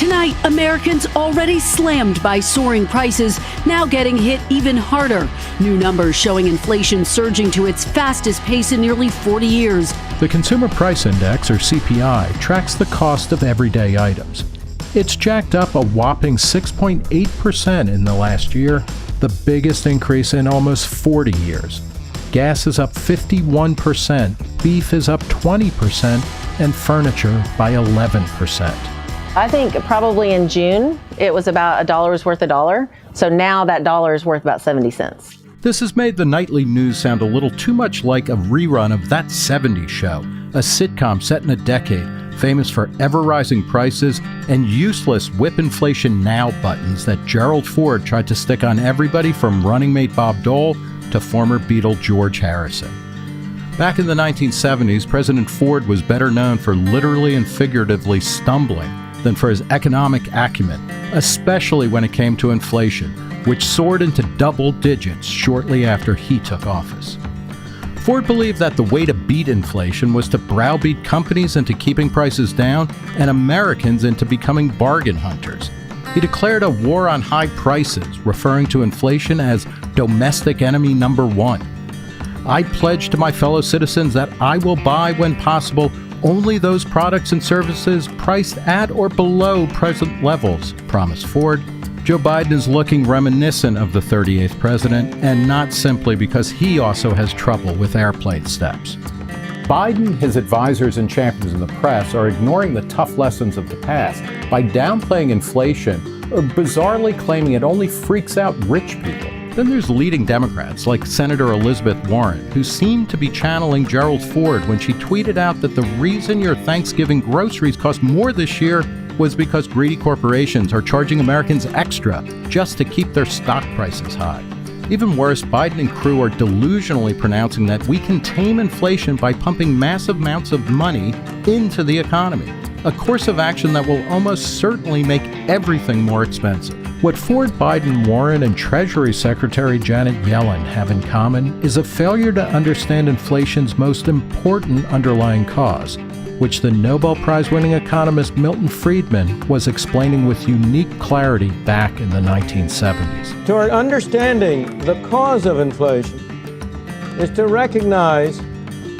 Tonight, Americans already slammed by soaring prices, now getting hit even harder. New numbers showing inflation surging to its fastest pace in nearly 40 years. The Consumer Price Index, or CPI, tracks the cost of everyday items. It's jacked up a whopping 6.8% in the last year, the biggest increase in almost 40 years. Gas is up 51%, beef is up 20%, and furniture by 11%. I think probably in June, it was about a dollar's worth a dollar. So now that dollar is worth about 70 cents. This has made the nightly news sound a little too much like a rerun of That 70s Show, a sitcom set in a decade, famous for ever-rising prices and useless whip inflation now buttons that Gerald Ford tried to stick on everybody from running mate Bob Dole to former Beatle George Harrison. Back in the 1970s, President Ford was better known for literally and figuratively stumbling than for his economic acumen, especially when it came to inflation, which soared into double digits shortly after he took office. Ford believed that the way to beat inflation was to browbeat companies into keeping prices down and Americans into becoming bargain hunters. He declared a war on high prices, referring to inflation as domestic enemy number one. I pledge to my fellow citizens that I will buy, when possible, only those products and services priced at or below present levels, promised Ford. Joe Biden is looking reminiscent of the 38th president, and not simply because he also has trouble with airplane steps. Biden, his advisors, and champions in the press are ignoring the tough lessons of the past by downplaying inflation or bizarrely claiming it only freaks out rich people. Then there's leading Democrats like Senator Elizabeth Warren, who seemed to be channeling Gerald Ford when she tweeted out that the reason your Thanksgiving groceries cost more this year was because greedy corporations are charging Americans extra just to keep their stock prices high. Even worse, Biden and crew are delusionally pronouncing that we can tame inflation by pumping massive amounts of money into the economy, a course of action that will almost certainly make everything more expensive. What Ford, Biden, Warren, and Treasury Secretary Janet Yellen have in common is a failure to understand inflation's most important underlying cause, which the Nobel Prize-winning economist Milton Friedman was explaining with unique clarity back in the 1970s. Toward understanding the cause of inflation is to recognize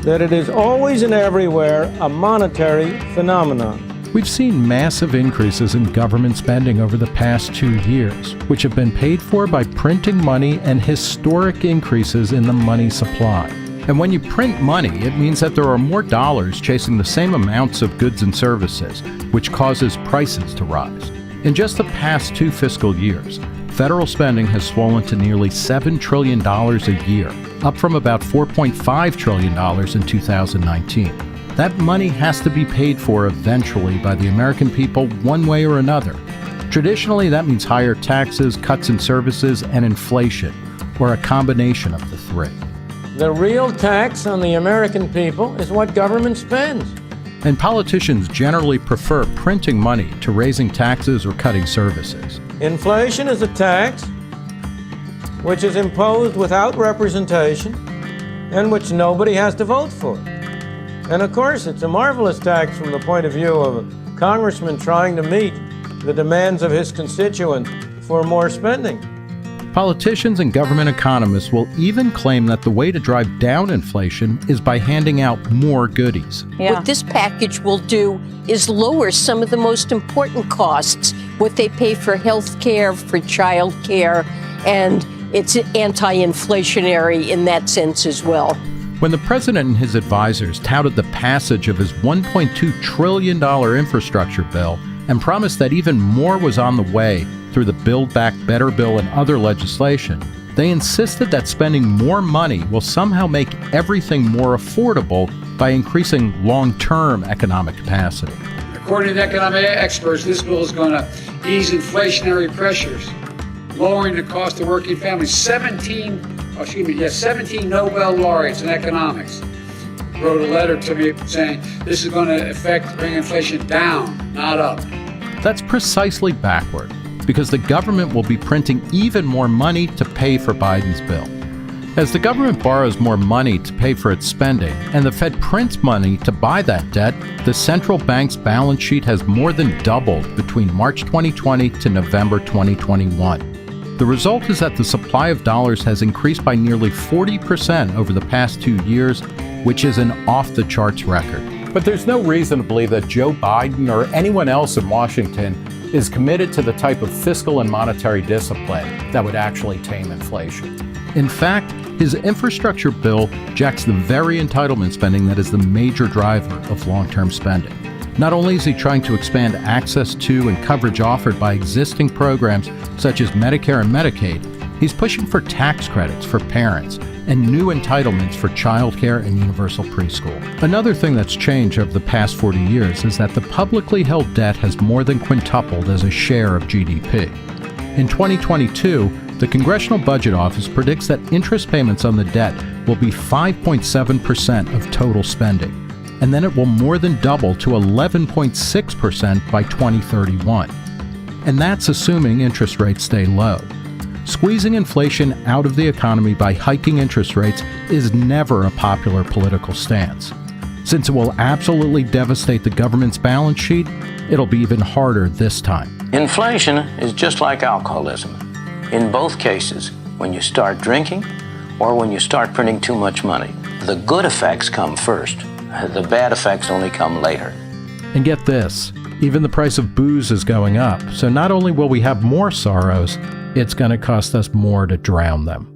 that it is always and everywhere a monetary phenomenon. We've seen massive increases in government spending over the past 2 years, which have been paid for by printing money and historic increases in the money supply. And when you print money, it means that there are more dollars chasing the same amounts of goods and services, which causes prices to rise. In just the past 2 fiscal years, federal spending has swollen to nearly $7 trillion a year, up from about $4.5 trillion in 2019. That money has to be paid for eventually by the American people one way or another. Traditionally, that means higher taxes, cuts in services, and inflation, or a combination of the three. The real tax on the American people is what government spends. And politicians generally prefer printing money to raising taxes or cutting services. Inflation is a tax which is imposed without representation and which nobody has to vote for. And of course, it's a marvelous tax from the point of view of a congressman trying to meet the demands of his constituents for more spending. Politicians and government economists will even claim that the way to drive down inflation is by handing out more goodies. Yeah. What this package will do is lower some of the most important costs, what they pay for health care, for child care, and it's anti-inflationary in that sense as well. When the president and his advisors touted the passage of his $1.2 trillion infrastructure bill and promised that even more was on the way through the Build Back Better bill and other legislation, they insisted that spending more money will somehow make everything more affordable by increasing long-term economic capacity. According to economic experts, this bill is going to ease inflationary pressures, lowering the cost of working families. 17 Nobel laureates in economics wrote a letter to me saying this is going to bring inflation down, not up. That's precisely backward, because the government will be printing even more money to pay for Biden's bill. As the government borrows more money to pay for its spending, and the Fed prints money to buy that debt, the central bank's balance sheet has more than doubled between March 2020 to November 2021. The result is that the supply of dollars has increased by nearly 40% over the past 2 years, which is an off-the-charts record. But there's no reason to believe that Joe Biden or anyone else in Washington is committed to the type of fiscal and monetary discipline that would actually tame inflation. In fact, his infrastructure bill jacks the very entitlement spending that is the major driver of long-term spending. Not only is he trying to expand access to and coverage offered by existing programs such as Medicare and Medicaid, he's pushing for tax credits for parents and new entitlements for childcare and universal preschool. Another thing that's changed over the past 40 years is that the publicly held debt has more than quintupled as a share of GDP. In 2022, the Congressional Budget Office predicts that interest payments on the debt will be 5.7% of total spending, and then it will more than double to 11.6% by 2031. And that's assuming interest rates stay low. Squeezing inflation out of the economy by hiking interest rates is never a popular political stance. Since it will absolutely devastate the government's balance sheet, it'll be even harder this time. Inflation is just like alcoholism. In both cases, when you start drinking or when you start printing too much money, the good effects come first. The bad effects only come later. And get this, even the price of booze is going up. So not only will we have more sorrows, it's going to cost us more to drown them.